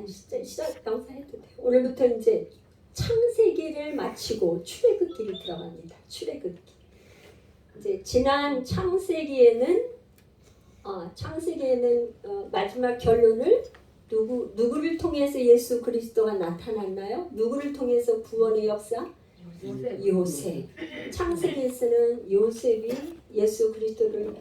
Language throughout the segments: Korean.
시작 명사해도 돼. 오늘부터 이제 창세기를 마치고 출애굽기를 들어갑니다. 출애굽기. 이제 지난 창세기에는 마지막 결론을 누구를 통해서 예수 그리스도가 나타났나요? 누구를 통해서 구원의 역사? 요셉. 창세기에서는 요셉이 예수 그리스도를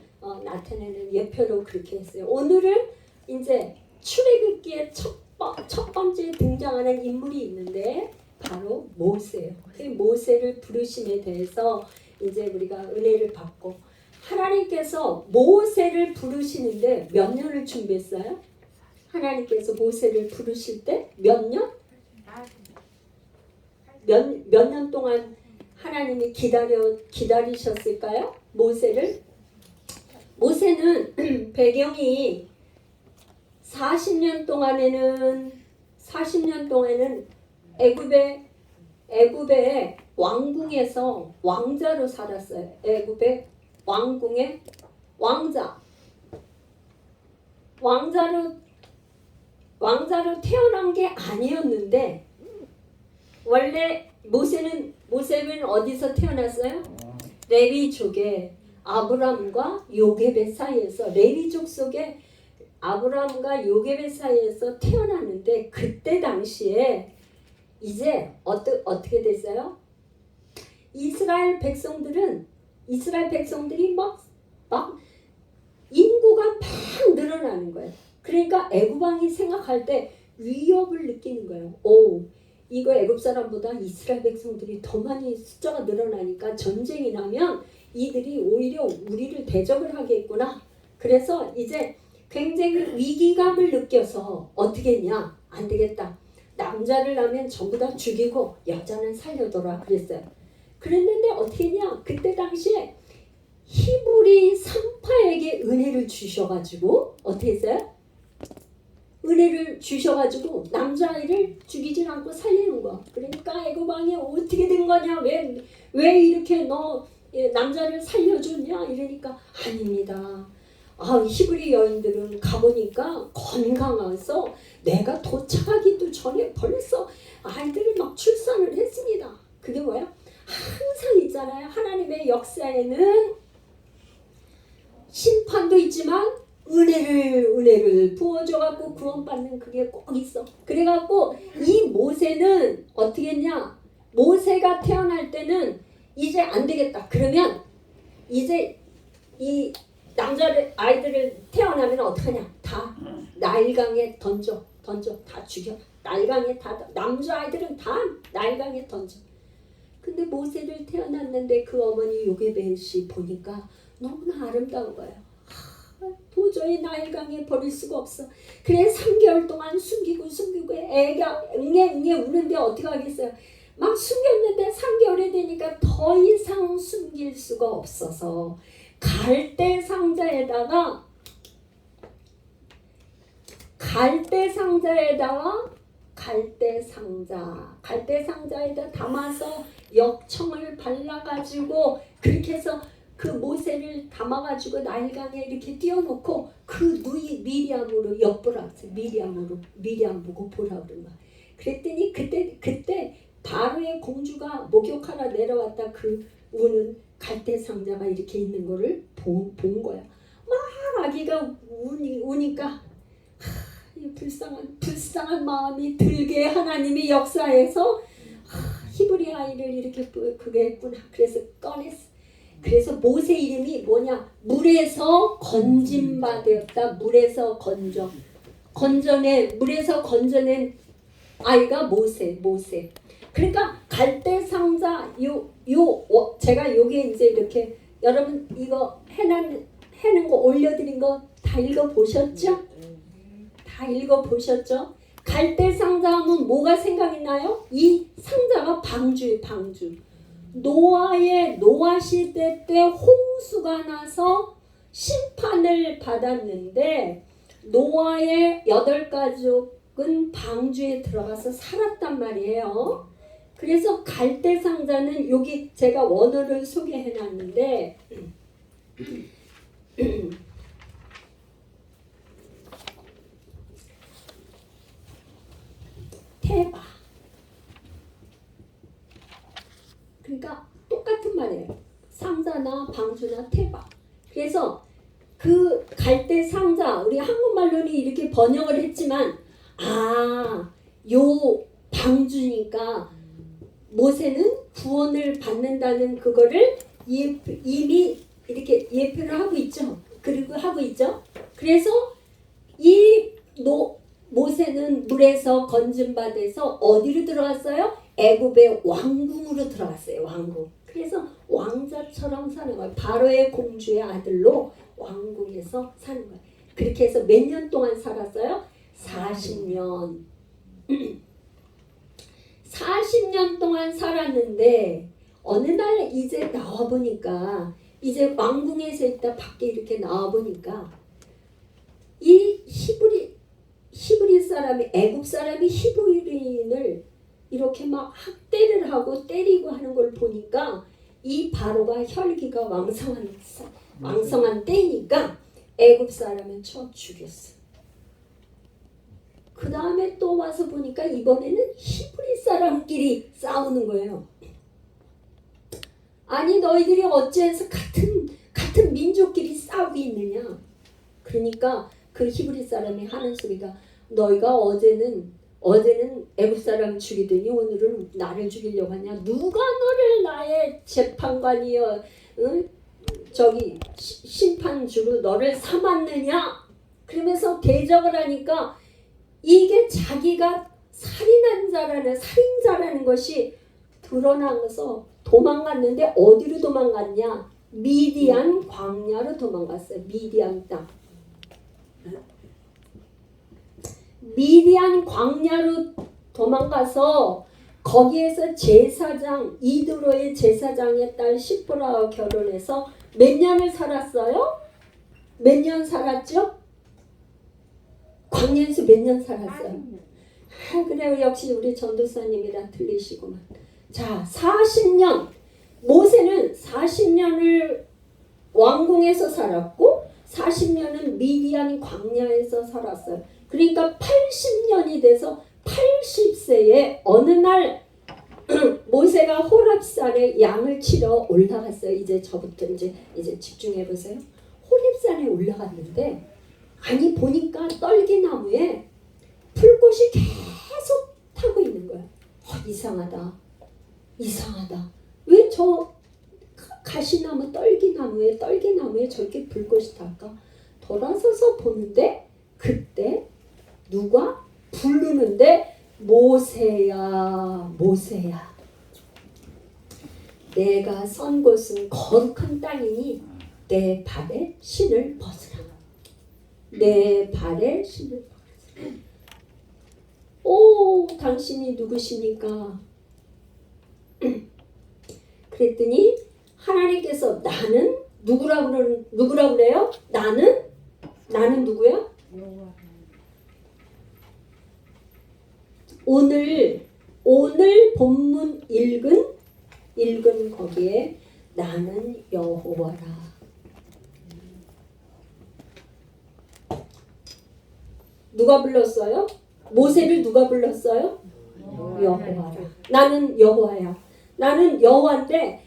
나타내는 예표로 그렇게 했어요. 오늘은 이제 출애굽기의 첫 번째 등장하는 인물이 있는데 바로 모세예요. 그 모세를 부르심에 대해서 이제 우리가 은혜를 받고 하나님께서 모세를 부르시는데 몇 년을 준비했어요? 하나님께서 모세를 부르실 때 몇 년? 몇 년 동안 하나님이 기다리셨을까요? 모세는 배경이 40년 동안에는 애굽의 왕궁에서 왕자로 살았어요. 애굽의 왕궁의 왕자로 태어난 게 아니었는데 원래 모세는 어디서 태어났어요? 레위족의 아브람과 요게벳 사이에서 레위족 속에 아브람과 요게벳 사이에서 태어났는데 그때 당시에 이제 어떻게 됐어요? 이스라엘 백성들이 막 인구가 막 늘어나는 거예요. 그러니까 애굽 왕이 생각할 때 위협을 느끼는 거예요. 이거 애굽 사람보다 이스라엘 백성들이 더 많이 숫자가 늘어나니까 전쟁이 나면 이들이 오히려 우리를 대적을 하겠구나. 그래서 이제 굉장히 위기감을 느껴서 어떻게 했냐? 안 되겠다. 남자를 낳으면 전부 다 죽이고 여자는 살려둬라 그랬어요. 그랬는데 어떻게 했냐? 그때 당시에 히브리 산파에게 은혜를 주셔가지고 어떻게 했어요? 은혜를 주셔가지고 남자아이를 죽이진 않고 살리는 거야. 그러니까 애굽 왕이 어떻게 된 거냐? 왜 이렇게 너 남자를 살려줬냐? 이러니까 아닙니다. 히브리 여인들은 가보니까 건강해서 내가 도착하기도 전에 벌써 아이들을 막 출산을 했습니다. 그게 뭐야? 항상 있잖아요. 하나님의 역사에는 심판도 있지만 은혜를 부어줘갖고 구원받는 그게 꼭 있어. 그래갖고 이 모세는 어떻게 했냐? 모세가 태어날 때는 이제 안 되겠다. 그러면 이제 이 아이들을 태어나면 어떡하냐? 다 나일강에 던져 다 죽여. 나일강에 남자아이들은 다 나일강에 던져. 근데 모세를 태어났는데 그 어머니 요게벳이 보니까 너무나 아름다운 거예요. 도저히 나일강에 버릴 수가 없어. 그래 3개월 동안 숨기고 애가 응애 우는데 어떻게 하겠어요? 막 숨겼는데 3개월이 되니까 더 이상 숨길 수가 없어서 갈대 상자에다가 갈대 상자에다 담아서 역청을 발라가지고 그렇게 해서 그 모세를 담아가지고 나일강에 이렇게 띄워놓고 그 누이 미리암으로 엿보라. 미리암 보고 보라 그런 거야. 그랬더니 그때 바로의 공주가 목욕하러 내려왔다 그 우는 갈대 상자가 이렇게 있는 거를 본 거야. 막 아기가 우니까 불쌍한 마음이 들게 하나님이 역사에서 히브리 아이를 이렇게 그게 했구나. 그래서 꺼냈어. 그래서 모세 이름이 뭐냐? 물에서 건짐받았다. 물에서 건져낸 아이가 모세. 그러니까 갈대 상자 제가 요게 이제 이렇게 여러분 이거 해놓은 거 올려드린 거 다 읽어보셨죠? 갈대 상자 하면 뭐가 생각이 나요? 이 상자가 방주. 노아 시대 때 홍수가 나서 심판을 받았는데 노아의 8가족은 방주에 들어가서 살았단 말이에요. 그래서 갈대 상자는 여기 제가 원어를 소개해 놨는데 테바. 그러니까 똑같은 말이에요. 상자나 방주나 테바. 그래서 그 갈대 상자, 우리 한국말로는 이렇게 번역을 했지만 요 방주니까 모세는 구원을 받는다는 그거를 이미 이렇게 예표를 하고 있죠. 그리고 하고 있죠. 그래서 모세는 물에서 건짐받아서 어디로 들어갔어요? 애굽의 왕궁으로 들어갔어요. 왕궁. 그래서 왕자처럼 사는 거예요. 바로의 공주의 아들로 왕궁에서 사는 거예요. 그렇게 해서 몇 년 동안 살았어요? 40년. 40년 동안 살았는데 어느 날 이제 나와보니까 이제 왕궁에서 있다 밖에 이렇게 나와보니까 이 히브리 사람이 애굽 사람이 히브리인을 이렇게 막 학대를 하고 때리고 하는 걸 보니까 이 바로가 혈기가 왕성한 때니까 애굽 사람은 쳐 죽였어. 그 다음에 또 와서 보니까 이번에는 히브리 사람끼리 싸우는 거예요. 아니 너희들이 어째서 같은 민족끼리 싸우고 있느냐. 그러니까 그 히브리 사람이 하는 소리가 너희가 어제는 애굽 사람 죽이더니 오늘은 나를 죽이려고 하냐. 누가 너를 나의 재판관이여 심판주로 너를 삼았느냐. 그러면서 대적을 하니까 이게 자기가 살인자라는 것이 드러나서 도망갔는데 어디로 도망갔냐? 미디안 광야로 도망갔어요. 미디안 땅. 미디안 광야로 도망가서 거기에서 제사장 이드로의 제사장의 딸 시프라와 결혼해서 몇 년을 살았어요? 몇 년 살았죠? 광야에서 몇 년 살았어요? 그래요. 역시 우리 전도사님이랑 틀리시구만. 자, 40년. 모세는 40년을 왕궁에서 살았고 40년은 미디안 광야에서 살았어요. 그러니까 80년이 돼서 80세에 어느 날 모세가 호렙산에 양을 치러 올라갔어요. 이제 저부터 이제 집중해 보세요. 호렙산에 올라갔는데 아니 보니까 떨기나무에 불꽃이 계속 타고 있는 거야. 이상하다. 왜 저 가시나무 떨기나무에 저렇게 불꽃이 탈까? 돌아서서 보는데 그때 누가 부르는데 모세야. 내가 선 곳은 거룩한 땅이니 내 발에 신을 벗으라. 오, 당신이 누구십니까? 그랬더니 하나님께서 나는 누구라고 그래요? 나는 누구야? 오늘 본문 읽은 거기에 나는 여호와라. 누가 불렀어요? 모세를 누가 불렀어요? 여호와라. 나는 여호와야. 나는 여호와인데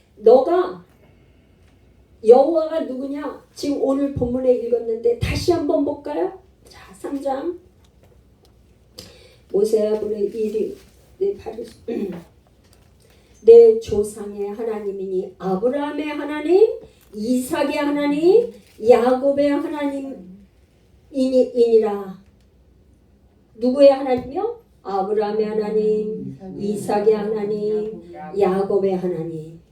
여호와가 누구냐? 지금 오늘 본문에 읽었는데 다시 한번 볼까요? 자, 3장. 모세야 부르 내 조상의 하나님이니 아브라함의 하나님, 이삭의 하나님, 야곱의 하나님이니라. 누구의 하나님이요? 아브라함의 하나님, 이삭의 하나님, 야곱의 하나님.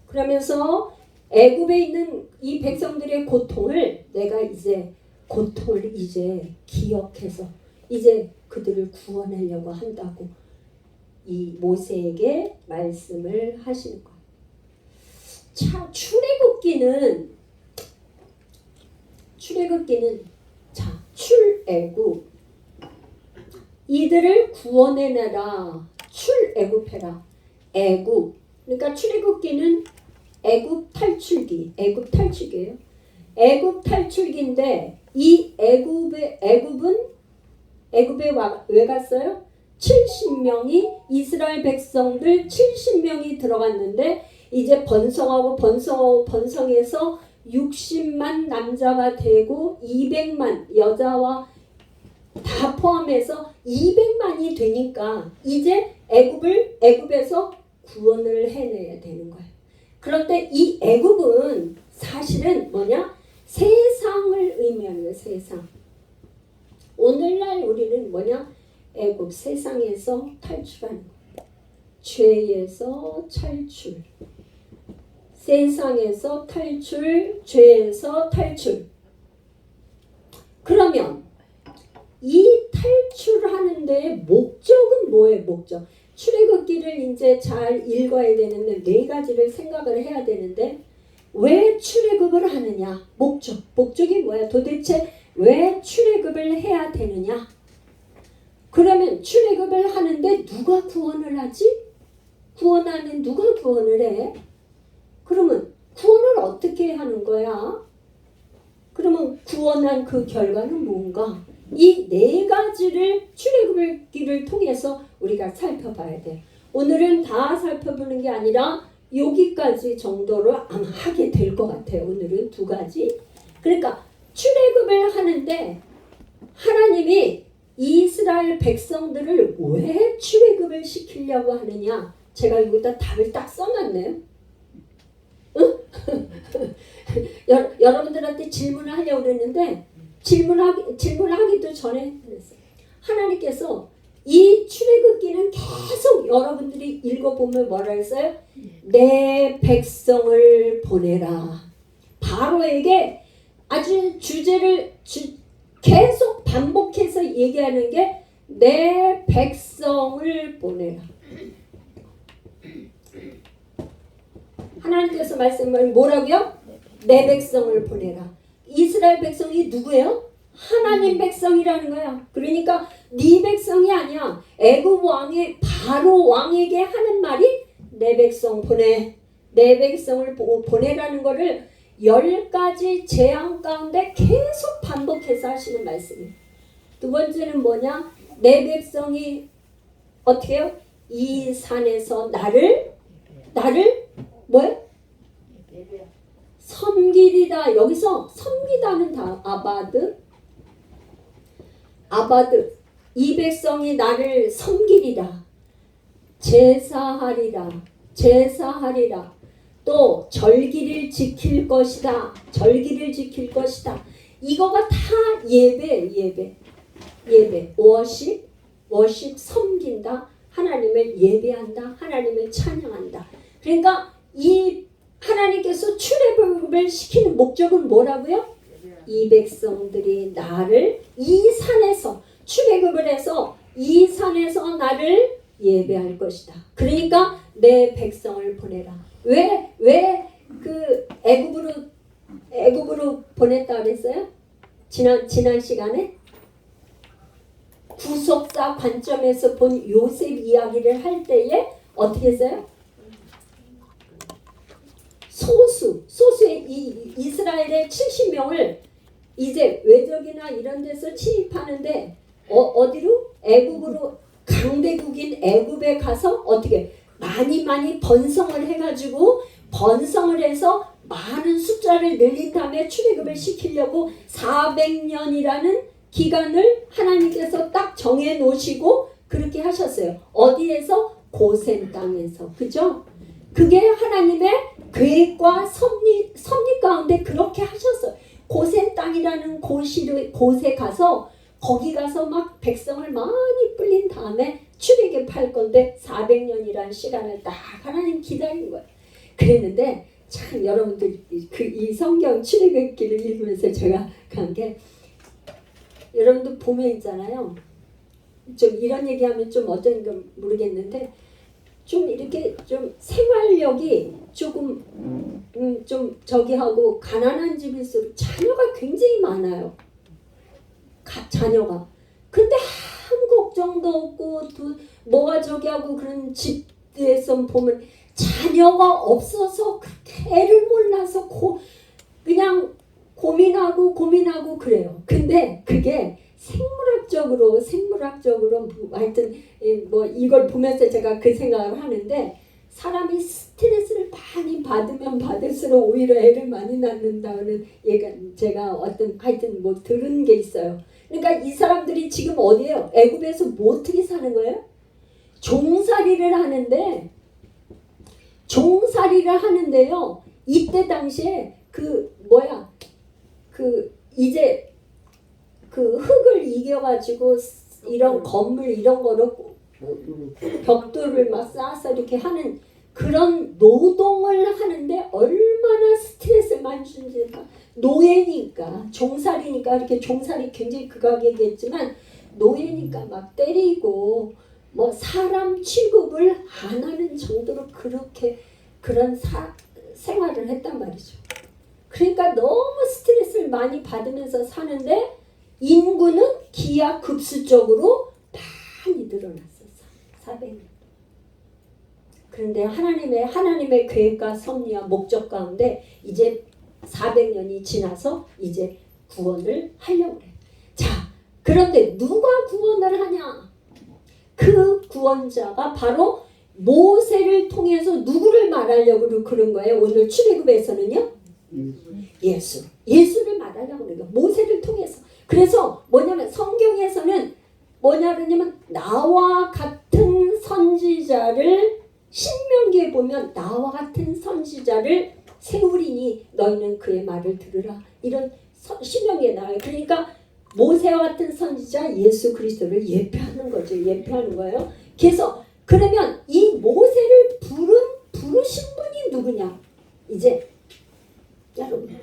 그러면서 애굽에 있는 이 백성들의 고통을 기억해서 이제 그들을 구원하려고 한다고 이 모세에게 말씀을 하시는 거예요. 자, 출애굽기는 출애굽 이들을 구원해내라. 출애굽해라. 애굽. 그러니까 출애굽기는 애굽 탈출기예요. 애굽 탈출기인데 이 애굽은 애굽에 왜 갔어요? 70명이 이스라엘 백성들 70명이 들어갔는데 이제 번성해서 60만 남자가 되고 200만 여자와 다 포함해서 200만이 되니까 이제 애굽에서 구원을 해내야 되는 거예요. 그런데 이 애굽은 사실은 뭐냐? 세상을 의미하는 거예요. 세상. 오늘날 우리는 뭐냐? 애굽 세상에서 탈출하는 거예요. 죄에서 탈출. 세상에서 탈출, 죄에서 탈출. 그러면 이 탈출하는 데의 목적은 뭐예요? 목적. 출애굽기를 이제 잘 읽어야 되는데 네 가지를 생각을 해야 되는데 왜 출애굽을 하느냐? 목적이 뭐야? 도대체 왜 출애굽을 해야 되느냐? 그러면 출애굽을 하는데 누가 구원을 하지? 구원하는 누가 구원을 해? 그러면 구원을 어떻게 하는 거야? 그러면 구원한 그 결과는 뭔가? 이 네 가지를 출애굽기를 통해서 우리가 살펴봐야 돼. 오늘은 다 살펴보는 게 아니라 여기까지 정도로 아마 하게 될 것 같아요. 오늘은 두 가지. 그러니까 출애굽을 하는데 하나님이 이스라엘 백성들을 왜 출애굽을 시키려고 하느냐? 제가 여기다 답을 딱 써놨네요. 응? 여러분들한테 질문을 하려고 그랬는데 질문하기도 전에 그랬어요. 하나님께서 이 출애굽기는 계속 여러분들이 읽어보면 뭐라 했어요? 내 백성을 보내라. 바로에게 아주 주제를 계속 반복해서 얘기하는 게 내 백성을 보내라. 하나님께서 말씀을 뭐라고요? 내 백성을 보내라. 이스라엘 백성이 누구예요? 하나님 백성이라는 거야. 그러니까 네 백성이 아니야. 애굽 왕의 바로 왕에게 하는 말이 내 백성 보내. 내 백성을 보내라는 거를 10가지 재앙 가운데 계속 반복해서 하시는 말씀이에요. 두 번째는 뭐냐? 내 백성이 어떻게 해요? 이 산에서 나를 뭐예요? 섬기리다. 여기서 섬기다는 다 아바드 이 백성이 나를 섬기리라. 제사하리라. 또 절기를 지킬 것이다. 이거가 다 예배. 워십 섬긴다. 하나님을 예배한다. 하나님을 찬양한다. 그러니까 이 하나님께서 출애굽을 시키는 목적은 뭐라고요? 이 백성들이 나를 이 산에서 출애굽을 해서 이 산에서 나를 예배할 것이다. 그러니까 내 백성을 보내라. 왜 그 애굽으로 보냈다 그랬어요? 지난 시간에 구속사 관점에서 본 요셉 이야기를 할 때에 어떻게 했어요? 소수의 이스라엘의 70명을 이제 외적이나 이런 데서 침입하는데 어디로? 애굽으로 강대국인 애굽에 가서 어떻게 많이 번성을 해가지고 번성을 해서 많은 숫자를 늘린 다음에 출애굽을 시키려고 400년이라는 기간을 하나님께서 딱 정해 놓으시고 그렇게 하셨어요. 어디에서? 고센 땅에서. 그죠? 그게 하나님의 계획과 섭리 가운데 그렇게 하셨어요. 고센 땅이라는 곳에 가서 거기 가서 막 백성을 많이 불린 다음에 출애굽할 건데 400년이라는 시간을 딱 하나님 기다린 거예요. 그랬는데 참 여러분들 이 성경 출애굽기를 읽으면서 제가 간 게 여러분들 보면 있잖아요. 좀 이런 얘기하면 좀 어떤가 모르겠는데 좀 이렇게 좀 생활력이 조금 좀 저기하고 가난한 집일수록 자녀가 굉장히 많아요. 자녀가. 근데 아무 걱정도 없고 또 뭐가 저기하고 그런 집에서 보면 자녀가 없어서 그렇게 애를 몰라서 그냥 고민하고 그래요. 근데 그게 과학적으로 생물학적으로 하여튼 뭐 이걸 보면서 제가 그 생각을 하는데 사람이 스트레스를 많이 받으면 받을수록 오히려 애를 많이 낳는다는 얘가 제가 어떤 하여튼 뭐 들은 게 있어요. 그러니까 이 사람들이 지금 어디에요? 애굽에서 뭐 어떻게 사는 거예요? 종살이를 하는데요. 이때 당시에 이제 그 흙을 이겨가지고 이런 건물 이런 거로 벽돌을 막 쌓아서 이렇게 하는 그런 노동을 하는데 얼마나 스트레스를 많이 주는지가 노예니까 종살이니까 이렇게 종살이 굉장히 극악이겠지만 노예니까 막 때리고 뭐 사람 취급을 안 하는 정도로 그렇게 그런 생활을 했단 말이죠. 그러니까 너무 스트레스를 많이 받으면서 사는데 인구는 기하급수적으로 많이 늘어났어요. 400년. 그런데 하나님의 계획과 섭리와 목적 가운데 이제 400년이 지나서 이제 구원을 하려고 그래요. 자, 그런데 누가 구원을 하냐? 그 구원자가 바로 모세를 통해서 누구를 말하려고 그런 거예요? 오늘 출애굽에서는요. 예수를 말하려고 그래요. 모세를 통해서. 그래서 뭐냐면 성경에서는 뭐냐면 나와 같은 선지자를 신명기에 보면 나와 같은 선지자를 세우리니 너희는 그의 말을 들으라. 이런 신명기에 나와요. 그러니까 모세와 같은 선지자 예수 그리스도를 예표하는 거죠. 예표하는 거예요. 그래서 그러면 이 모세를 부르신 분이 누구냐? 이제 여러분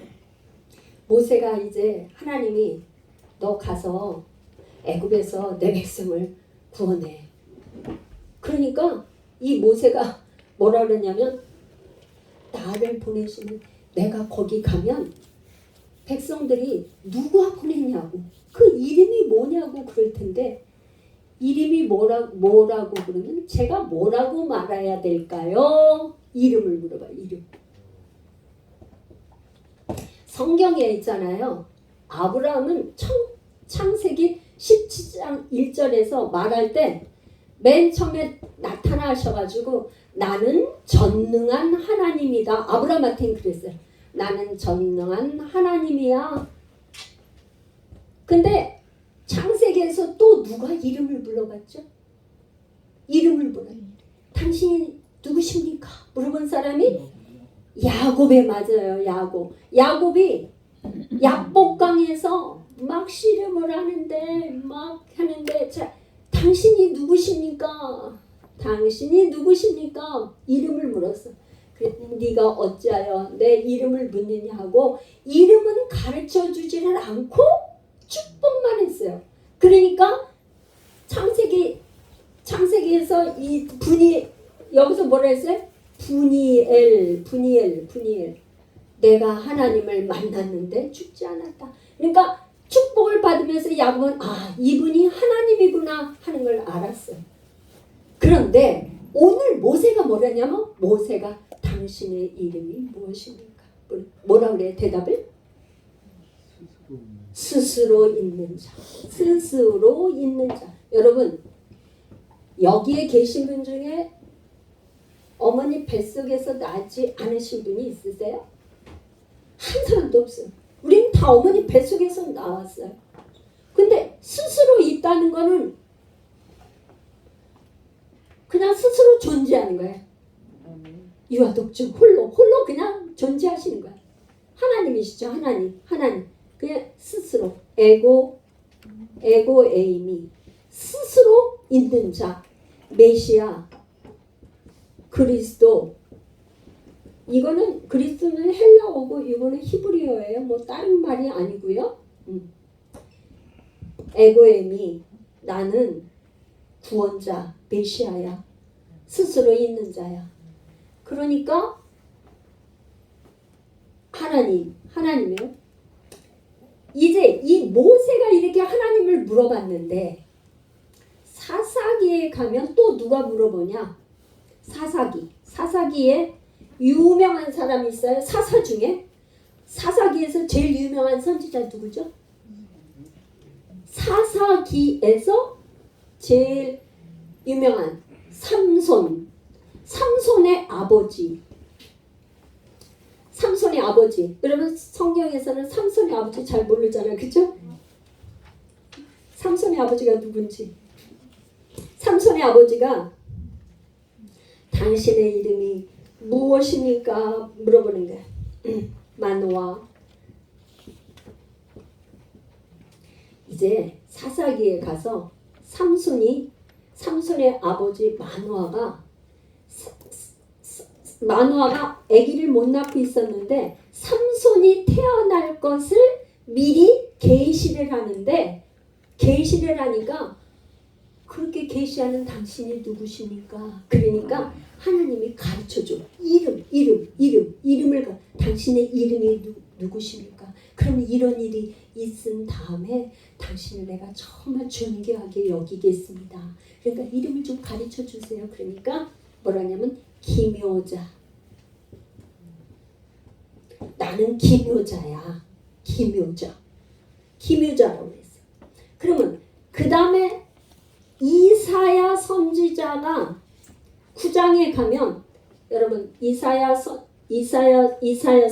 모세가 이제 하나님이 너 가서 애굽에서 내 백성을 구원해. 그러니까 이 모세가 뭐라 그러냐면 나를 보내시는 내가 거기 가면 백성들이 누가 보냈냐고 그 이름이 뭐냐고 그럴 텐데 이름이 뭐라고 그러면 제가 뭐라고 말해야 될까요? 이름을 물어봐. 이름. 성경에 있잖아요. 아브라함은 창세기 17장 1절에서 말할 때 맨 처음에 나타나셔가지고 나는 전능한 하나님이다. 아브라함한테는 그랬어요. 나는 전능한 하나님이야. 근데 창세기에서 또 누가 이름을 불러봤죠? 이름을 물어요. 당신이 누구십니까? 물어본 사람이 야곱에 맞아요. 야곱이 약복강에서 막 씨름을 하는데 당신이 누구십니까? 당신이 누구십니까? 이름을 물었어. 네가 어찌하여 내 이름을 묻느냐 하고 이름은 가르쳐주지를 않고 축복만 했어요. 그러니까 창세기에서 이 분이 여기서 뭐라 했어요? 분이엘 내가 하나님을 만났는데 죽지 않았다. 그러니까 축복을 받으면서 야곱은 이분이 하나님이구나 하는 걸 알았어요. 그런데 오늘 모세가 뭐라냐면 모세가 당신의 이름이 무엇입니까? 뭐라 그래요? 대답을? 스스로 있는 자. 스스로 있는 자. 여러분 여기에 계신 분 중에 어머니 뱃속에서 나지 않으신 분이 있으세요? 한 사람도 없어요. 우리는 다 어머니 뱃속에서 나왔어요. 근데 스스로 있다는 거는 그냥 스스로 존재하는 거예요. 유아독존 홀로 그냥 존재하시는 거예요. 하나님이시죠. 하나님. 그냥 스스로 에고에이미 스스로 있는 자 메시아 그리스도. 이거는 그리스도는 헬라어고 이거는 히브리어예요. 뭐 다른 말이 아니고요. 에고에미 나는 구원자 메시아야. 스스로 있는 자야. 그러니까 하나님이요. 이제 이 모세가 이렇게 하나님을 물어봤는데 사사기에 가면 또 누가 물어보냐? 사사기에 유명한 사람이 있어요. 사사 중에 사사기에서 제일 유명한 선지자 누구죠? 사사 사사기에서 제일 유명한 삼손의 아버지. 삼손의 아버지. 여러분 성경에서는 삼손의 아버지 잘 모르잖아요. 그죠? 삼손의 아버지가 누군지. 삼손의 아버지가 당신의 이름이 무엇입니까? 물어보는 거야. 마노아. 이제 사사기에 가서 삼손의 아버지 마노아가 아기를 못 낳고 있었는데 삼손이 태어날 것을 미리 계시를 하는데 계시를 하니까 그렇게 계시하는 당신이 누구십니까? 그러니까 하나님이 가르쳐줘. 이름을 당신의 이름이 누구십니까? 그럼 이런 일이 있은 다음에 당신을 내가 정말 존귀하게 여기겠습니다. 그러니까 이름을 좀 가르쳐 주세요. 그러니까 뭐라냐면 기묘자. 나는 기묘자야. 기묘자라고 했어요. 그러면 그 다음에 이사야 선지자가 9장에 가면 여러분 이사야서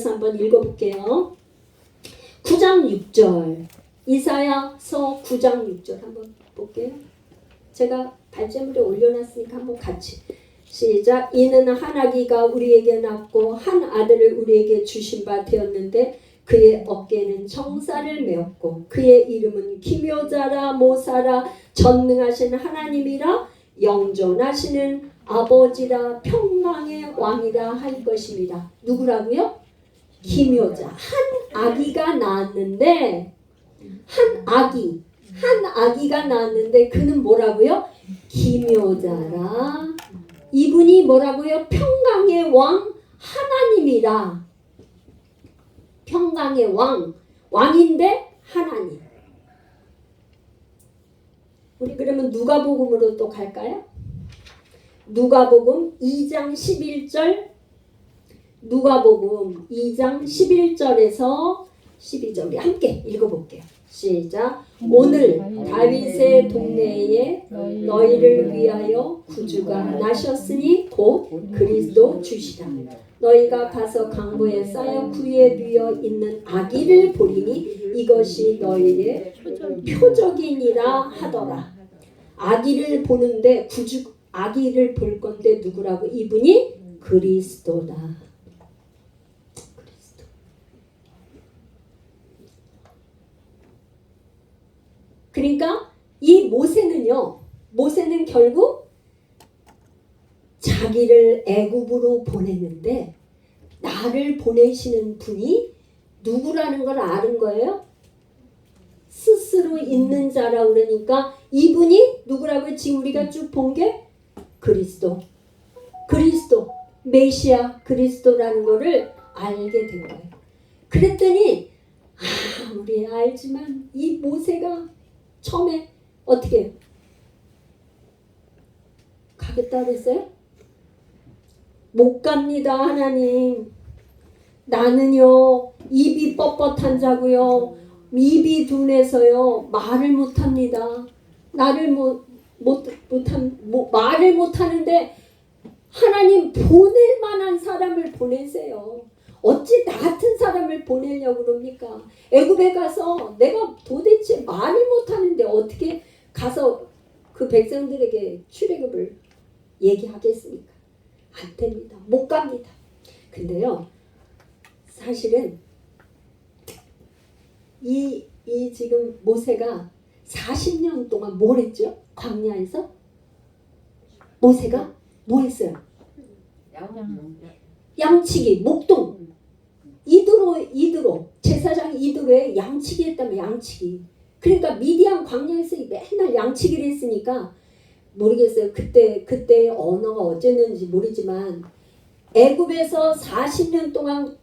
한번 읽어볼게요. 9장 6절 이사야서 9장 6절 한번 볼게요. 제가 발제물에 올려놨으니까 한번 같이 시작. 이는 한 아기가 우리에게 낳고 한 아들을 우리에게 주신 바 되었는데 그의 어깨에는 정사를 메었고 그의 이름은 기묘자라 모사라 전능하신 하나님이라 영존하시는 아버지라 평강의 왕이라 할 것입니다. 누구라고요? 기묘자. 한 아기가 낳았는데 한 아기가 낳았는데 그는 뭐라고요? 기묘자라. 이분이 뭐라고요? 평강의 왕 하나님이라. 평강의 왕인데 하나님. 우리 그러면 누가복음으로 또 갈까요? 누가복음 2장 11절. 누가복음 2장 11절에서 12절 우리 함께 읽어볼게요. 시작. 오늘 다윗의 동네에 너희를 위하여 구주가 나셨으니 곧 그리스도 주시라. 너희가 가서 강보에 쌓여 구유에 누워 있는 아기를 보리니 이것이 너희의 표적이니라 하더라. 아기를 보는데 아기를 볼 건데 누구라고? 이분이 그리스도다. 그리스도. 그러니까 이 모세는 결국 자기를 애굽으로 보내는데 나를 보내시는 분이 누구라는 걸 아는 거예요. 스스로 있는 자라 그러니까 이분이 누구라고 지금 우리가 쭉 본 게 그리스도, 메시아 그리스도라는 거를 알게 된 거예요. 그랬더니 우리 알지만 이 모세가 처음에 어떻게 해요? 가겠다 그랬어요? 못 갑니다 하나님. 나는요 입이 뻣뻣한 자고요 입이 둔해서요 말을 못합니다. 말을 못하는데 하나님 보낼 만한 사람을 보내세요. 어찌 나 같은 사람을 보내려고 그럽니까? 애굽에 가서 내가 도대체 말을 못하는데 어떻게 가서 그 백성들에게 출애굽을 얘기하겠습니까? 안 됩니다. 못 갑니다. 근데요 사실은 이 지금 모세가 40년 동안 뭘 했죠? 광야에서? 모세가 뭐 했어요? 양치기, 목동. 이드로 제사장 이드로에 양치기 했다면 양치기. 그러니까 미디안 광야에서 맨날 양치기를 했으니까 모르겠어요. 그때 언어가 어쨌는지 모르지만 애굽에서 40년 동안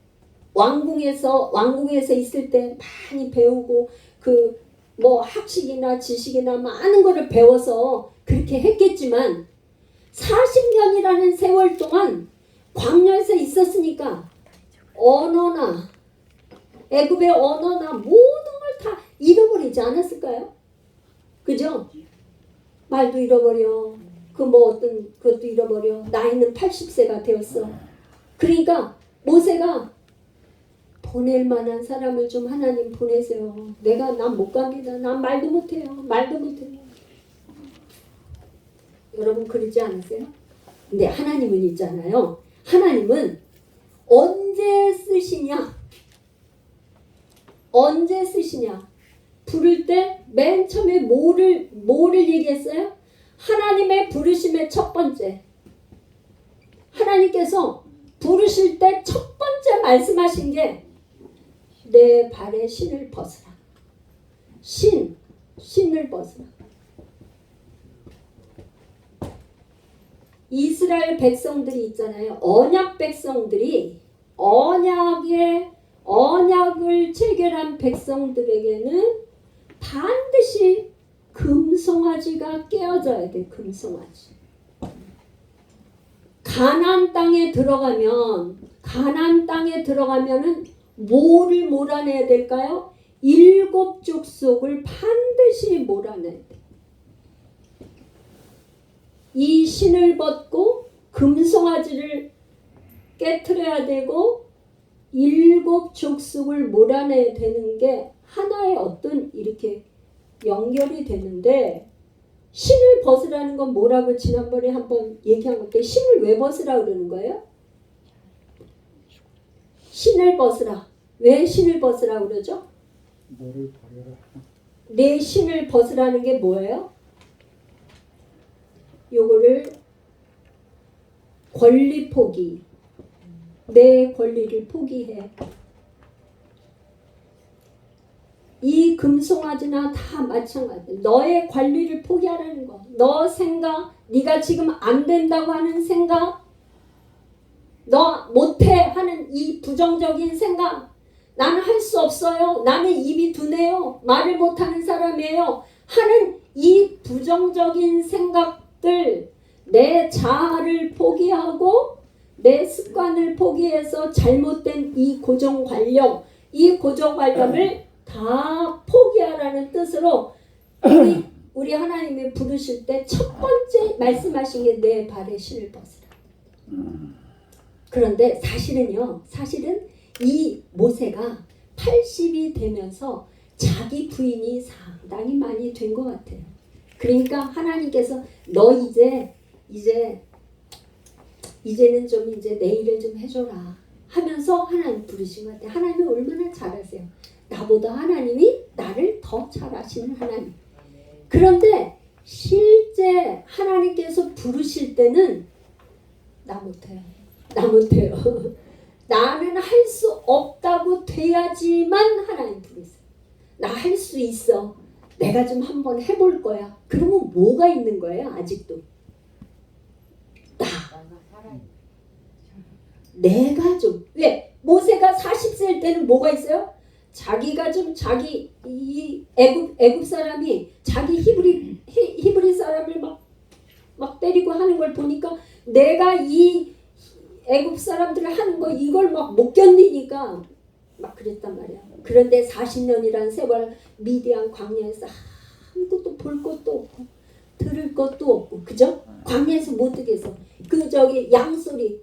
왕궁에서 있을 때 많이 배우고 그 뭐 학식이나 지식이나 많은 거를 배워서 그렇게 했겠지만 40년이라는 세월 동안 광야에서 있었으니까 언어나 애굽의 언어나 모든 걸 다 잃어버리지 않았을까요? 그죠? 말도 잃어버려. 그 뭐 어떤 그것도 잃어버려. 나이는 80세가 되었어. 그러니까 모세가 보낼 만한 사람을 좀 하나님 보내세요. 난 못 갑니다. 난 말도 못해요. 말도 못해요. 여러분 그러지 않으세요? 근데 하나님은 있잖아요. 하나님은 언제 쓰시냐? 언제 쓰시냐? 부를 때 맨 처음에 뭐를 얘기했어요? 하나님의 부르심의 첫 번째. 하나님께서 부르실 때 첫 번째 말씀하신 게 내 발에 신을 벗으라. 신을 벗으라. 이스라엘 백성들이 있잖아요. 언약 백성들이 언약을 체결한 백성들에게는 반드시 금송아지가 깨어져야 돼. 금송아지. 가나안 땅에 들어가면은 뭐를 몰아내야 될까요? 7 족속을 반드시 몰아내야 돼. 이 신을 벗고 금송아지를 깨트려야 되고 7 족속을 몰아내야 되는 게 하나의 어떤 이렇게 연결이 되는데, 신을 벗으라는 건 뭐라고 지난번에 한번 얘기한 건데, 신을 왜 벗으라 그러는 거예요? 신을 벗으라. 왜 신을 벗으라 그러죠? 너를 버려라. 내 신을 벗으라는 게 뭐예요? 요거를 권리 포기. 내 권리를 포기해. 이 금송아지나 다 마찬가지. 너의 관리를 포기하라는 거. 너 생각, 네가 지금 안 된다고 하는 생각, 너 못해 하는 이 부정적인 생각, 나는 할 수 없어요, 나는 입이 둔해요, 말을 못하는 사람이에요 하는 이 부정적인 생각들, 내 자아를 포기하고 내 습관을 포기해서 잘못된 이 고정관념, 이 고정관념을 다 포기하라는 뜻으로 우리 하나님이 부르실 때 첫 번째 말씀하신 게 내 발에 신을 벗으라. 그런데 사실은 이 모세가 80이 되면서 자기 부인이 상당히 많이 된 것 같아요. 그러니까 하나님께서 너 이제는 좀 이제 내 일을 좀 해줘라 하면서 하나님 부르신 것 같아요. 하나님이 얼마나 잘하세요. 나보다 하나님이 나를 더 잘 아시는 하나님. 그런데 실제 하나님께서 부르실 때는 나 못해요. 나는 할 수 없다고 돼야지만 하나님 부르세요. 나 할 수 있어. 내가 좀 한번 해볼 거야. 그러면 뭐가 있는 거예요? 아직도. 내가 좀. 왜? 모세가 40세일 때는 뭐가 있어요? 자기가 좀 이 애굽 사람이 자기 히브리 사람을 막 때리고 하는 걸 보니까 내가 이 애굽 사람들을 하는 거 이걸 막 못 견디니까 막 그랬단 말이야. 그런데 40년이란 세월 미디안 광야에서 아무것도 볼 것도 없고 들을 것도 없고, 그죠? 광야에서 못 듣겠어.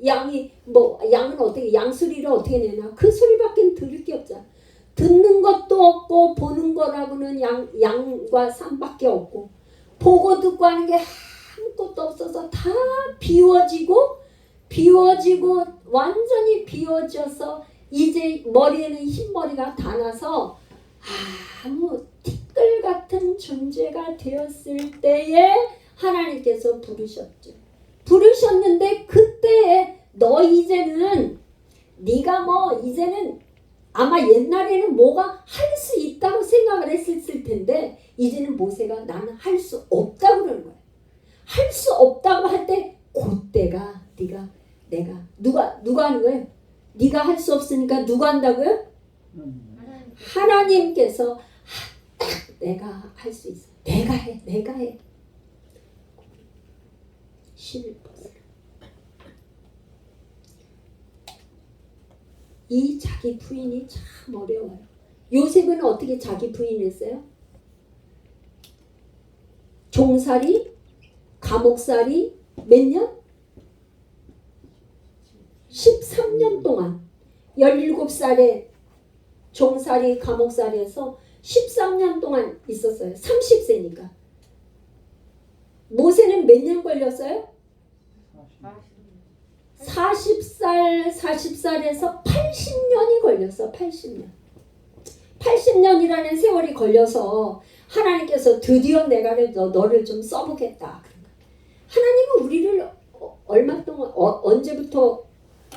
양은 어떻게 양소리를 어떻게 내나? 그 소리밖에 들을 게 없잖아. 듣는 것도 없고 보는 거라고는 양과 산밖에 없고, 보고 듣고 하는 게 아무것도 없어서 다 비워지고 완전히 비워져서 이제 머리에는 흰머리가 다 나서 아무 티끌 같은 존재가 되었을 때에 하나님께서 부르셨는데 그때에 너 이제는 네가 이제는 아마 옛날에는 뭐가 할 수 있다고 생각을 했을 텐데 이제는 모세가 나는 할 수 없다고 그러는 거야. 할 수 없다고 할 때 그때가 누가 하는 거예요? 네가 할 수 없으니까 누가 한다고요? 하나님께서 딱 내가 할 수 있어. 내가 해. 신을 벗으라. 이 자기 부인이 참 어려워요. 요셉은 어떻게 자기 부인했어요? 종살이, 감옥살이 몇 년? 13년 동안 17살에 종살이, 감옥살이에서 13년 동안 있었어요. 30세니까. 모세는 몇 년 걸렸어요? 40살에서 80년이 걸렸어. 80년. 80년이라는 세월이 걸려서 하나님께서 드디어 내가 너를 좀 써보겠다. 하나님은 우리를 얼마 동안 언제부터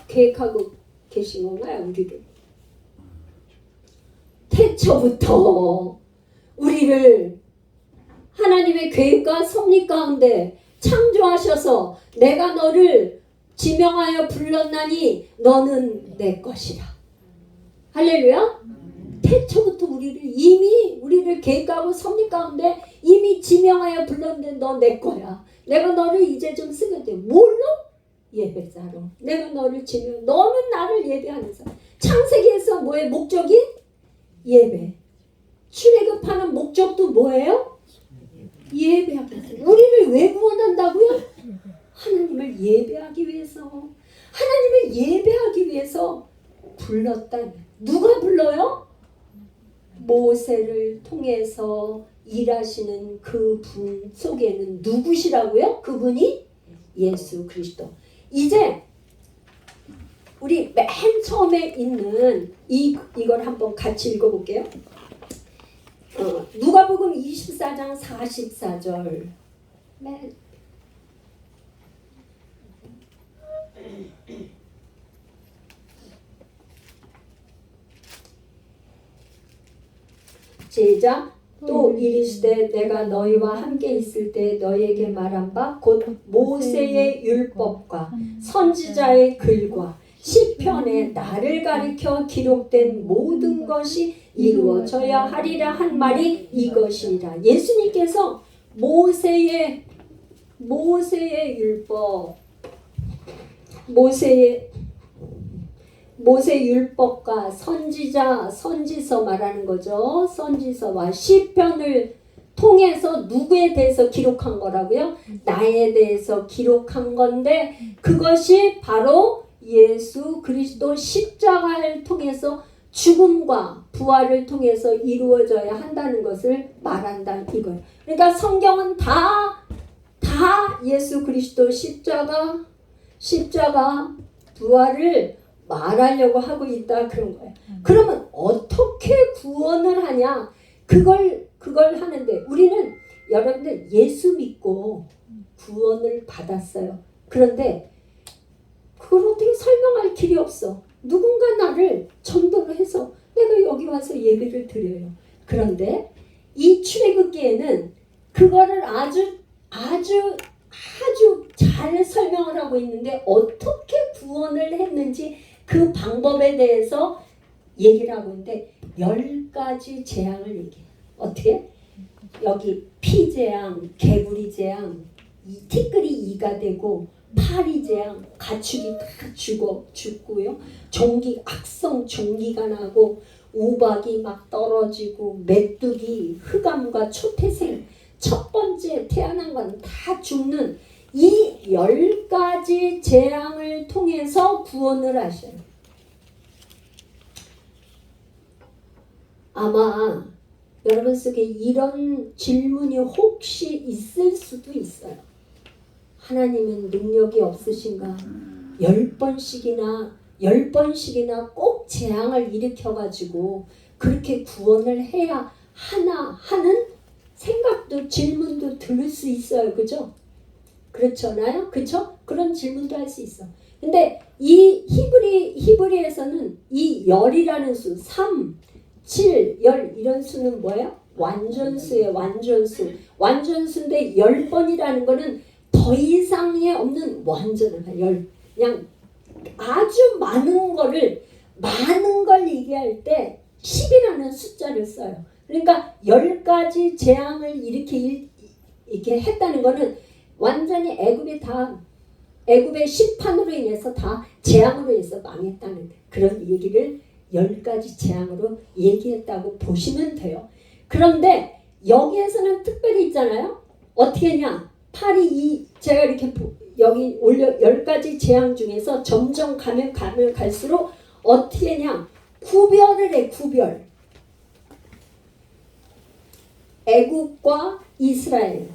계획하고 계신 건가요? 우리를 태초부터 우리를 하나님의 계획과 섭리 가운데 창조하셔서 내가 너를 지명하여 불렀나니 너는 내 것이라. 할렐루야. 태초부터 이미 우리를 계획하고 섭리 가운데 이미 지명하여 불렀는데 너 내 거야. 내가 너를 이제 좀 쓰게 돼. 뭘로? 예배자로. 내가 너를 지명. 너는 나를 예배하는 사람. 창세기에서 뭐의 목적이? 예배. 출애굽하는 목적도 뭐예요? 예배하기 위해서. 우리를 왜 구원한다고요? 하나님을 예배하기 위해서. 하나님을 예배하기 위해서 불렀다. 누가 불러요? 모세를 통해서 일하시는 그 분 속에는 누구시라고요? 그분이 예수 그리스도. 이제 우리 맨 처음에 있는 이걸 한번 같이 읽어볼게요. 누가복음 24장 44절. 시작. 또 이르시되 내가 너희와 함께 있을 때 너희에게 말한 바 곧 모세의 율법과 선지자의 글과 시편에 나를 가리켜 기록된 모든 것이 이루어져야 하리라 한 말이 이것이니라. 예수님께서 모세의 율법, 모세 율법과 선지서 말하는 거죠. 선지서와 시편을 통해서 누구에 대해서 기록한 거라고요? 나에 대해서 기록한 건데 그것이 바로 예수 그리스도 십자가를 통해서 죽음과 부활을 통해서 이루어져야 한다는 것을 말한다 이거예요. 그러니까 성경은 다 예수 그리스도 십자가 부활을 말하려고 하고 있다 그런 거예요. 그러면 어떻게 구원을 하냐? 그걸 하는데 우리는 여러분들 예수 믿고 구원을 받았어요. 그런데 그걸 어떻게 설명할 길이 없어. 누군가 나를 전도를 해서 내가 여기 와서 예배를 드려요. 그런데 이 출애굽기에는 그거를 아주 잘 설명을 하고 있는데 어떻게 구원을 했는지 그 방법에 대해서 얘기를 하고 있는데 10가지 재앙을 얘기해요. 어떻게? 여기 피재앙, 개구리 재앙, 티끌이 이가 되고 파리 재앙, 가축이 다 죽고요. 악성 종기가 나고 우박이 막 떨어지고 메뚜기, 흑암과 초태생 첫 번째 태어난 건 다 죽는 이 10가지 재앙을 통해서 구원을 하셔요. 아마 여러분 속에 이런 질문이 혹시 있을 수도 있어요. 하나님은 능력이 없으신가? 10번씩이나 꼭 재앙을 일으켜가지고 그렇게 구원을 해야 하나 하는 생각도 질문도 들을 수 있어요. 그죠? 그렇잖아요? 그쵸? 그런 질문도 할 수 있어. 근데 이 히브리에서는 이 열이라는 수, 3, 7, 열 이런 수는 뭐예요? 완전수예요. 완전수인데 10번이라는 거는 더 이상에 없는 완전한 그냥 아주 많은 걸 얘기할 때 10이라는 숫자를 써요. 그러니까 10가지 재앙을 이렇게 했다는 거는 완전히 애굽의 심판으로 인해서 다 재앙으로 인해서 망했다는 그런 얘기를 10가지 재앙으로 얘기했다고 보시면 돼요. 그런데 여기에서는 특별히 있잖아요. 어떻게 했냐? 팔이 제가 이렇게 여기 올려 10가지 재앙 중에서 점점 가면 갈수록 어떻게 했냐? 구별을 해, 구별. 애굽과 이스라엘.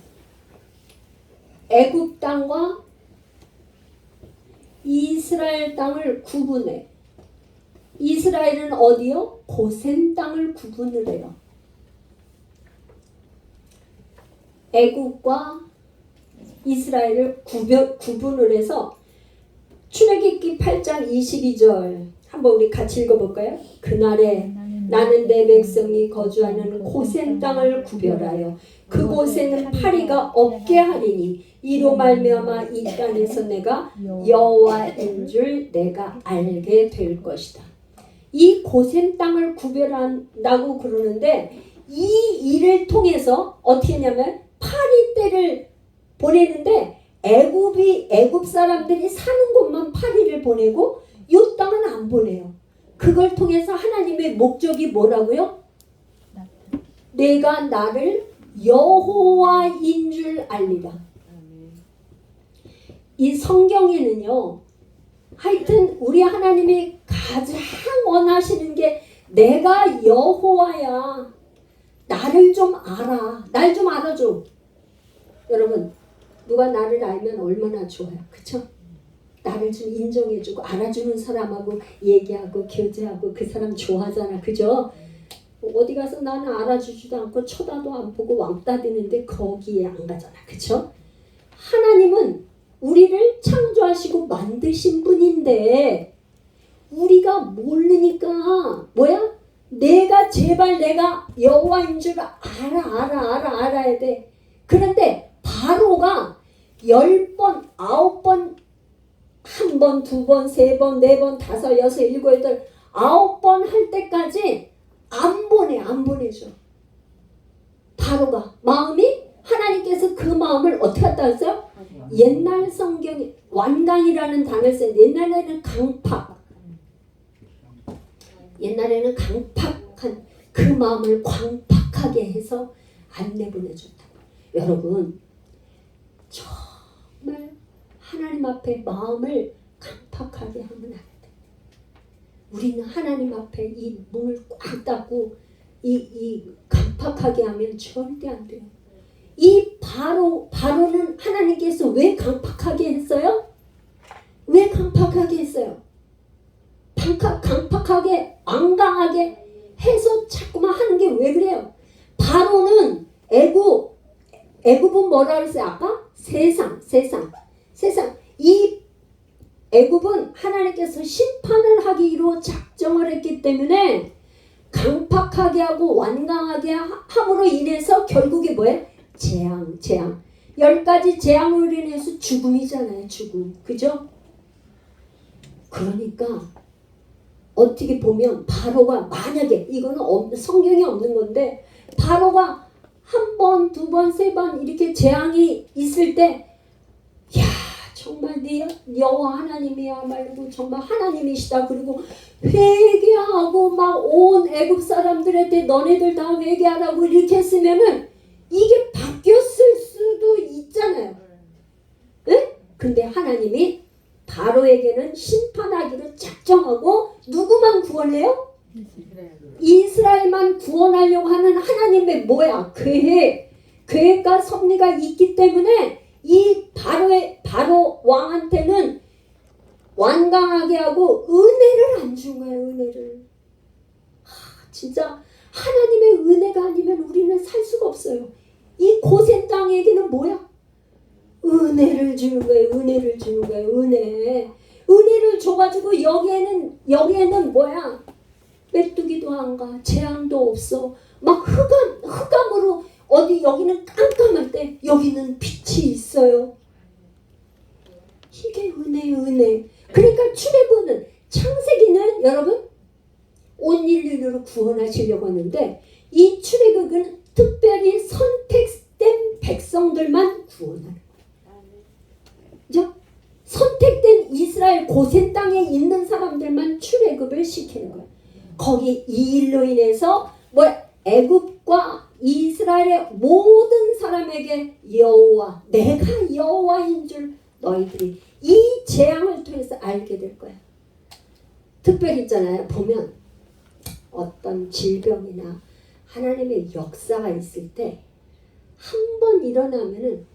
애굽 땅과 이스라엘 땅을 구분해. 이스라엘은 어디요? 고센 땅을 구분을 해요. 애굽과 이스라엘을 구분을 해서 출애굽기 8장 22절 한번 우리 같이 읽어볼까요? 그날에 나는 내 백성이 거주하는 고센 땅을 구별하여 그곳에는 파리가 없게 하리니 이로 말미암아 이 땅에서 내가 여호와인 줄 내가 알게 될 것이다. 이 고센 땅을 구별한다고 그러는데 이 일을 통해서 어떻게 했냐면 파리 떼를 보내는데 애굽 사람들이 사는 곳만 파리를 보내고 이 땅은 안 보내요. 그걸 통해서 하나님의 목적이 뭐라고요? 내가 나를 여호와인 줄 알리라. 이 성경에는요, 하여튼 우리 하나님이 가장 원하시는 게 내가 여호와야. 나를 좀 알아. 날 좀 알아줘. 여러분, 누가 나를 알면 얼마나 좋아요. 그쵸? 나를 좀 인정해주고 알아주는 사람하고 얘기하고 교제하고 그 사람 좋아하잖아. 그죠? 어디 가서 나는 알아주지도 않고 쳐다도 안 보고 왕따 대는데 거기에 안 가잖아. 그쵸? 하나님은 우리를 창조하시고 만드신 분인데 우리가 모르니까 뭐야? 제발 내가 여호와인 줄 알아야 돼. 그런데 바로가 10번, 9번, 1번, 2번, 3번, 4번, 5, 6, 7, 8, 9번 할 때까지 안 보내줘. 바로가 마음이 하나님께서 그 마음을 어떻게 했다 했어요? 옛날 성경에 완강이라는 단어를 써요. 옛날에는 강팍한 그 마음을 광팍하게 해서 안 내보내줬다고. 여러분 정말 하나님 앞에 마음을 강팍하게 하면 안 돼. 우리는 하나님 앞에 이 문을 꽉 닫고 이 강팍하게 하면 절대 안 돼요. 이 바로는 하나님께서 왜 강팍하게 했어요? 왜 강팍하게 했어요? 강팍하게 완강하게 해서 자꾸만 하는 게 왜 그래요? 바로는 애굽은 뭐라 그랬어요? 아까? 세상. 이 애굽은 하나님께서 심판을 하기로 작정을 했기 때문에 강팍하게 하고 완강하게 함으로 인해서 결국에 뭐예요? 재앙. 10가지 재앙으로 인해서 죽음이잖아요. 죽음. 그죠? 그러니까 어떻게 보면 바로가 만약에 이거는 성경에 없는 건데 바로가 1번, 2번, 3번 이렇게 재앙이 있을 때 야 정말 네 여호와 하나님이야말로 정말 하나님이시다. 그리고 회개하고 막 온 애굽 사람들한테 너네들 다 회개하라고 이렇게 했으면은 이게 바뀌었을 수도 있잖아요. 네? 근데 하나님이 바로에게는 심판하기로 작정하고 누구만 구원해요? 이스라엘만 구원하려고 하는 하나님의 뭐야? 계획과 섭리가 있기 때문에 이 바로 왕한테는 완강하게 하고 은혜를 안 준 거예요. 은혜를. 진짜 하나님의 은혜가 아니면 우리는 살 수가 없어요. 이 고센 땅에게는 뭐야? 은혜를 주는 거예요. 은혜를 줘가지고 여기에는 뭐야? 메뚜기도 안 가. 재앙도 없어. 막 흑암으로 어디 여기는 깜깜할 때 여기는 빛이 있어요. 이게 은혜. 그러니까 출애굽은 창세기는 여러분 온 인류를 구원하시려고 하는데 이 출애굽은 특별히 선택된 백성들만 구원하는 거예요. 선택된 이스라엘 고센 땅에 있는 사람들만 출애굽을 시키는 거예요. 거기 이 일로 인해서 애굽과 이스라엘의 모든 사람에게 여호와, 내가 여호와인 줄 너희들이 이 재앙을 통해서 알게 될 거야. 특별히 있잖아요. 보면 어떤 질병이나 하나님의 역사가 있을 때 한 번 일어나면은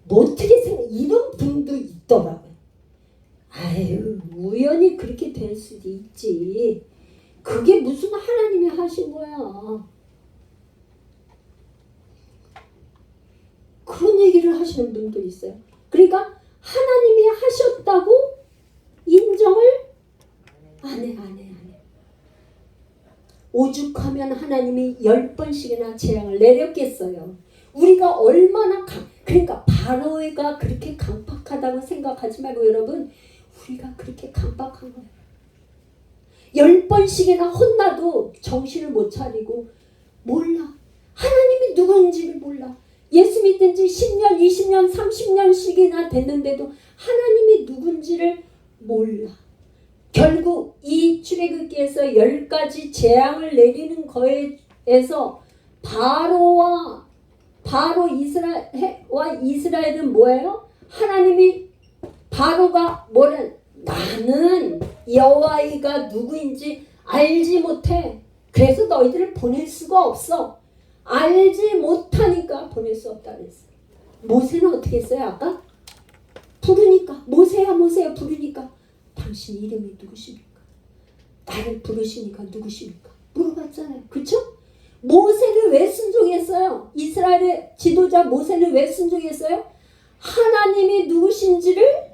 어떻게 생각, 이런 분도 있더라고요. 아유, 우연히 그렇게 될 수도 있지. 그게 무슨 하나님이 하신 거야. 그런 얘기를 하시는 분도 있어요. 그러니까 하나님이 하셨다고 인정을 안 해. 오죽하면 하나님이 10번씩이나 재앙을 내렸겠어요. 우리가 얼마나 그러니까 바로가 그렇게 강팍하다고 생각하지 말고 여러분, 우리가 그렇게 강팍한 거예요. 10번씩이나 혼나도 정신을 못 차리고 몰라. 하나님이 누군지를 몰라. 예수 믿은 지 10년, 20년, 30년씩이나 됐는데도 하나님이 누군지를 몰라. 결국 이 출애굽기에서 10가지 재앙을 내리는 거에서 바로 이스라엘은 뭐예요? 하나님이 바로가 나는 여호와가 누구인지 알지 못해. 그래서 너희들을 보낼 수가 없어. 알지 못하니까 보낼 수 없다 그랬어요. 모세는 어떻게 했어요? 아까 부르니까 모세야 부르니까 당신 이름이 누구십니까? 나를 부르시니까 누구십니까? 물어봤잖아요. 그렇죠? 모세를 왜 순종했어요? 이스라엘의 지도자 모세는 왜 순종했어요? 하나님이 누구신지를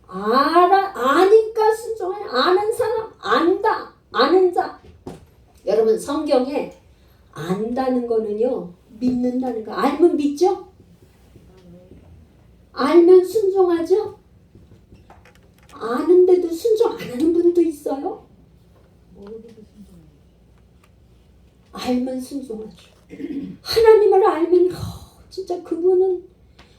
아니까 순종해. 아는 사람, 안다, 아는 자. 여러분 성경에 안다는 거는요, 믿는다는 거. 알면 믿죠? 알면 순종하죠? 아는데도 순종 안 하는 분도 있어요. 알면 순종하죠. 하나님을 알면 진짜 그분은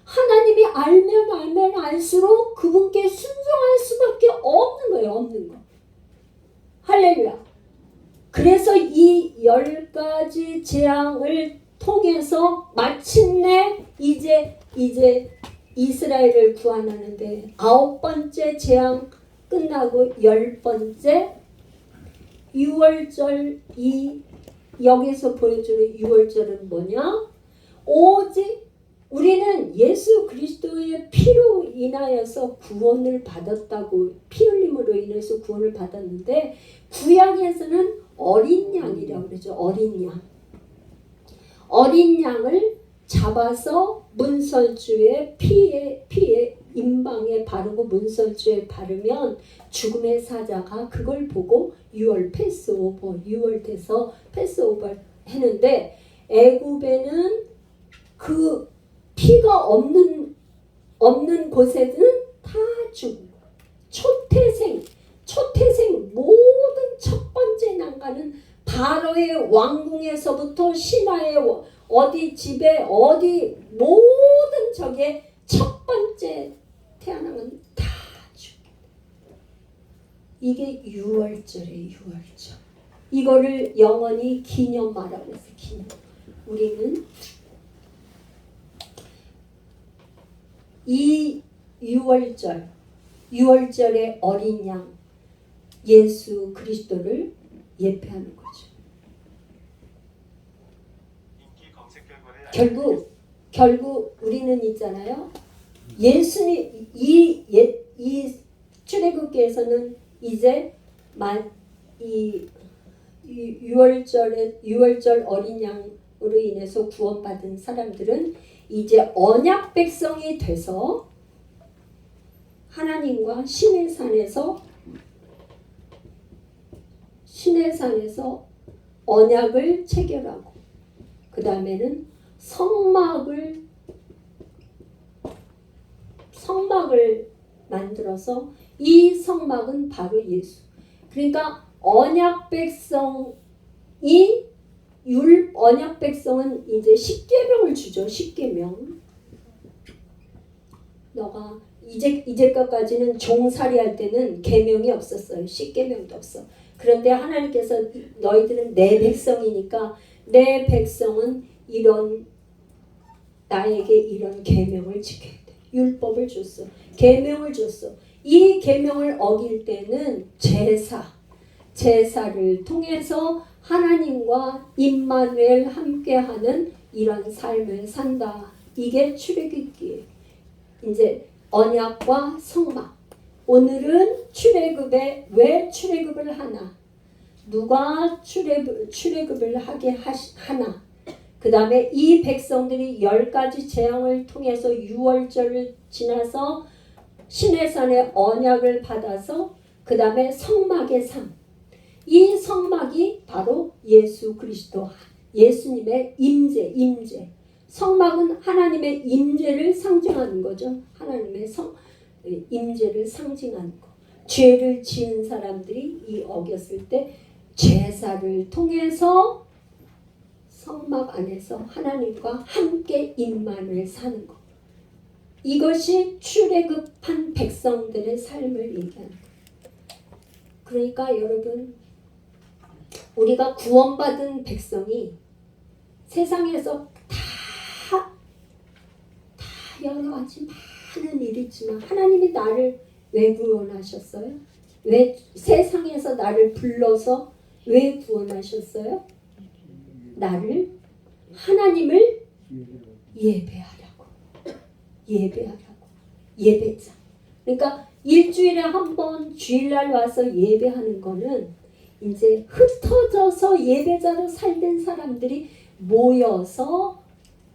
하나님이 알면 알수록 그분께 순종할 수밖에 없는 거예요. 없는 거. 할렐루야. 그래서 이 10가지 재앙을 통해서 마침내 이제 이스라엘을 구원하는데 9번째 재앙 끝나고 10번째 유월절, 여기서 보여주는 유월절은 뭐냐? 오직 우리는 예수 그리스도의 피로 인하여서 구원을 받았다고, 피 흘림으로 인해서 구원을 받았는데 구약에서는 어린 양이라고 그러죠. 어린 양을 잡아서 문설주에 피에 임방에 바르고 문설주에 바르면 죽음의 사자가 그걸 보고 6월 패스오버, 6월 돼서 패스오버 했는데, 애굽에는 그 피가 없는 곳에는 다 죽은 거야. 초태생 모든 첫 번째 난가는 바로의 왕궁에서부터 신하의 어디 집에 어디 모든 적의 첫 번째 태어난 건 다 죽어. 이게 유월절이에요. 유월절. 이거를 영원히 기념하라고 해서 기념. 우리는 이 유월절의 어린 양 예수 그리스도를 예표하는 거죠. 결국 우리는 있잖아요. 예수님 이 출애굽기에서는 이제 이 유월절 어린 양으로 인해서 구원받은 사람들은 이제 언약 백성이 돼서 하나님과 신의 산에서 언약을 체결하고, 그 다음에는 성막을 만들어서 이 성막은 바로 예수. 그러니까 언약 백성은 이제 십계명을 주죠. 십계명. 너가 이제까지는 종살이 할 때는 계명이 없었어요. 십계명도 없어. 그런데 하나님께서 너희들은 내 백성이니까 내 백성은 나에게 이런 계명을 지켜야 돼. 율법을 줬어. 계명을 줬어. 이 계명을 어길 때는 제사를 통해서 하나님과 임마누엘 함께하는 이런 삶을 산다. 이게 출애굽기예요. 이제 언약과 성막. 오늘은 출애굽에 왜 출애굽을 하나? 누가 출애굽을 하게 하나? 그 다음에 이 백성들이 10가지 재앙을 통해서 6월절을 지나서 시내산의 언약을 받아서 그 다음에 성막의 삶. 이 성막이 바로 예수 그리스도, 예수님의 임재. 성막은 하나님의 임재를 상징하는 거죠. 하나님의 임재를 상징하는 거. 죄를 지은 사람들이 이 어겼을 때 제사를 통해서 성막 안에서 하나님과 함께 임만을 사는 것. 이것이 출애굽한 백성들의 삶을 얘기하는 거예요. 그러니까 여러분, 우리가 구원받은 백성이 세상에서 다 여러 가지 많은 일이 있지만 하나님이 나를 왜 구원하셨어요? 왜 세상에서 나를 불러서 왜 구원하셨어요? 나를 하나님을 예배하라고. 예배자. 그러니까 일주일에 한 번 주일날 와서 예배하는 거는 이제 흩어져서 예배자로 살던 사람들이 모여서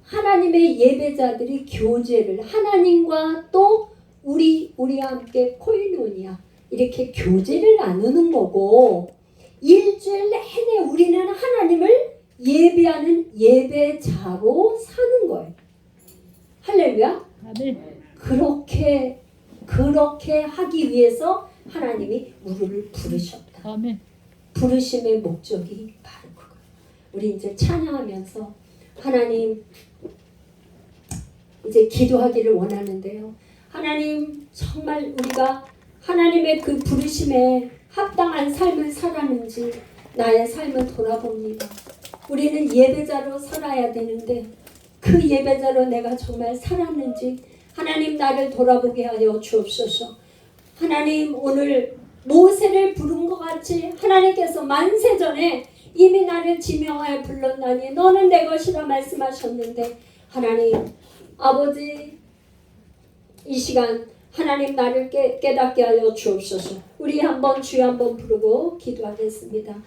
하나님의 예배자들이 교제를 하나님과 또 우리와 함께 코이노니아 이렇게 교제를 나누는 거고, 일주일 내내 우리는 하나님을 예배하는 예배자로 사는 거예요. 할렐루야. 아멘. 그렇게 하기 위해서 하나님이 우리를 부르셨다. 아멘. 부르심의 목적이 바로 그거예요. 우리 이제 찬양하면서 하나님 이제 기도하기를 원하는데요. 하나님, 정말 우리가 하나님의 그 부르심에 합당한 삶을 살았는지 나의 삶을 돌아봅니다. 우리는 예배자로 살아야 되는데 그 예배자로 내가 정말 살았는지 하나님 나를 돌아보게 하여 주옵소서. 하나님, 오늘 모세를 부른 것 같이 하나님께서 만세전에 이미 나를 지명하여 불렀나니 너는 내 것이라 말씀하셨는데, 하나님 아버지, 이 시간 하나님 나를 깨닫게 하여 주옵소서. 우리 한번 주여 한번 부르고 기도하겠습니다.